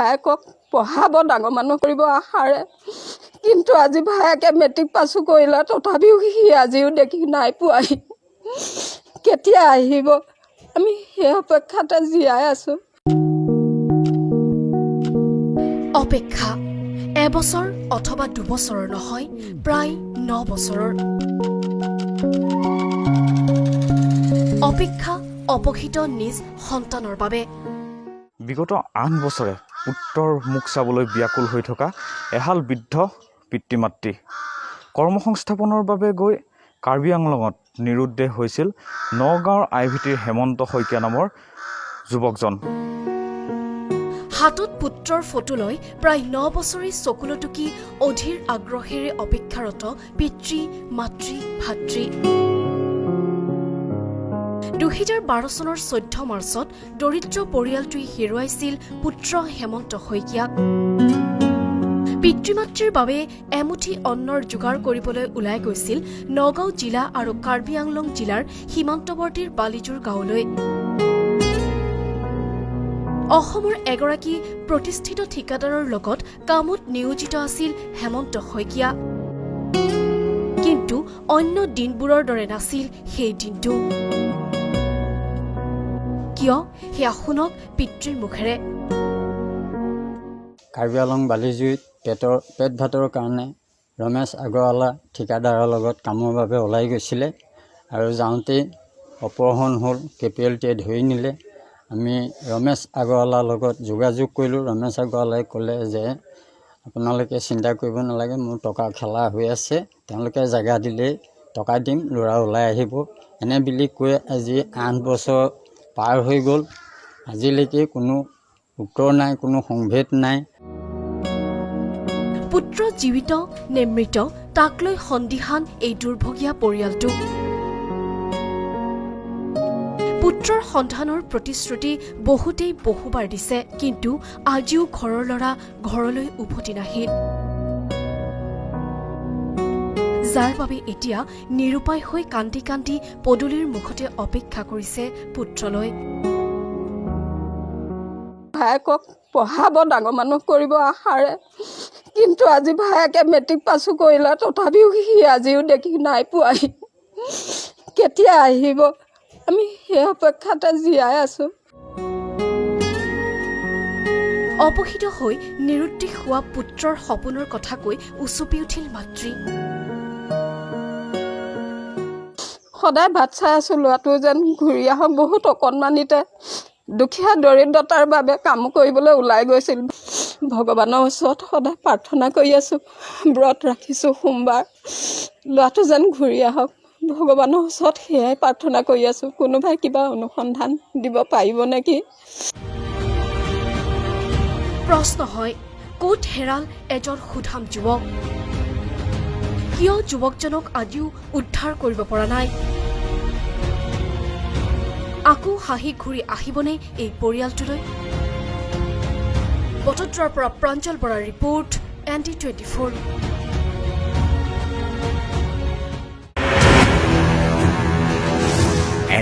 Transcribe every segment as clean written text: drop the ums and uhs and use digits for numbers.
ভায়েকক পঢ়াব ডাঙৰ মানুহ কৰিব আশাৰে কিন্তু আজি ভায়েকে মেট্ৰিক পাছো কৰিলে তথাপিও সি আজিও দেখি নাই পোৱাহি কেতিয়া আহিব আমি সেই অপেক্ষাতে জীয়াই আছো অপেক্ষা এবছৰ অথবা দুবছৰৰ নহয় প্ৰায় 9 বছৰৰ অপেক্ষা অপহৃত নিজ সন্তানৰ বাবে বিগত 8 বছৰে পুত্ৰৰ মুখ চাবলৈ ব্যাকুল হৈ থকা এহাল বৃদ্ধ পিতৃ-মাতৃ কৰ্মসংস্থাপনৰ বাবে গৈ কাৰ্বি আংলঙত নিৰুদ্দেশ হৈছিল নগাঁৱৰ আইভিটিৰ হেমন্ত শইকীয়া নামৰ যুৱকজন হাতত পুত্ৰৰ ফটো লৈ প্ৰায় 9 বছৰে চকুলটুকি অধীৰ আগ্ৰহেৰে অপেক্ষাৰত পিতৃ মাতৃ ভাতৃ 2012 চনৰ 14 মাৰ্চত দৰিদ্ৰ পৰিয়ালটোৱে হেৰুৱাইছিল পুত্ৰ হেমন্ত শইকীয়াক পিতৃ-মাতৃৰ বাবে এমুঠি অন্নৰ যোগাৰ কৰিবলৈ ওলাই গৈছিল নগাঁও জিলা আৰু কাৰ্বি আংলং জিলাৰ সীমান্তৱৰ্তীৰ বালিজুৰ গাঁৱলৈ অসমৰ এগৰাকী প্ৰতিষ্ঠিত ঠিকাদাৰৰ লগত কামত নিয়োজিত আছিল হেমন্ত শইকীয়া কিন্তু অন্য দিনবোৰৰ দৰে নাছিল সেই দিনটো কিয় সেয়া শুনক পিতৃৰ মুখেৰে কাৰ্বি আংলং বালিজুৰিত পেট ভাতৰ কাৰণে ৰমেশ আগৰৱালা ঠিকাদাৰৰ লগত কামৰ বাবে ওলাই গৈছিলে আৰু যাওঁতেই অপহৰণ হ'ল কেপিএলটিয়ে ধৰি নিলে আমি ৰমেশ আগৰৱালাৰ লগত যোগাযোগ কৰিলোঁ ৰমেশ আগৰৱালাই ক'লে যে আপোনালোকে চিন্তা কৰিব নালাগে মোৰ টকা খেলা হৈ আছে তেওঁলোকে জাগা দিলেই টকা দিম ল'ৰা ওলাই আহিব এনে বুলি কৈ আজি 8 বছৰ পাৰ হৈ গ'ল আজিলৈকে কোনো উত্তৰ নাই কোনো সংভেদ নাই পুত্ৰ জীৱিত নে মৃত তাক লৈ সন্দিহান এই দুৰ্ভগীয়া পৰিয়ালটো পুত্ৰৰ সন্ধানৰ প্ৰতিশ্ৰুতি বহুতেই বহুবাৰ দিছে কিন্তু আজিও ঘৰৰ ল'ৰা ঘৰলৈ উভতি নাহিল যাৰ বাবে এতিয়া নিৰুপায় হৈ কান্দি কান্দি পদূলিৰ মুখতে অপেক্ষা কৰিছে পুত্ৰলৈ ভায়েকক পঢ়াব ডাঙৰ মানুহ কৰিব আশাৰে কিন্তু আজি ভায়েকে মেট্ৰিক পাছো কৰিলে তথাপিও সি আজিও দেখি নাই পোৱাহি কেতিয়া আহিব আমি সেই অপেক্ষাতে জীয়াই আছো অপহৃত হৈ নিৰুদ্দেশ হোৱা পুত্ৰৰ সপোনৰ কথা কৈ উচপি উঠিল মাতৃ সদায় ভাত চাই আছো ল'ৰাটো যেন ঘূৰি আহক বহুত অকণমানিতে দুখীয়া দৰিদ্ৰতাৰ বাবে কাম কৰিবলৈ ওলাই গৈছিল ভগৱানৰ ওচৰত সদায় প্ৰাৰ্থনা কৰি আছো ব্ৰত ৰাখিছো সোমবাৰ ল'ৰাটো যেন ঘূৰি আহক ভগৱানৰ ওচৰত সেয়াই প্ৰাৰ্থনা কৰি আছো কোনোবাই কিবা অনুসন্ধান দিব পাৰিব নেকি প্ৰশ্ন হয় ক'ত হেৰাল এজন সুধাম যুৱক কিয় যুৱকজনক আজিও উদ্ধাৰ কৰিব পৰা নাই আকৌ হাঁহি ঘূৰি আহিবনে এই পৰিয়ালটোলৈ বটদ্ৰাৰ পৰা প্ৰাঞ্জল বৰাৰ ৰিপৰ্ট ND24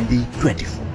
ND24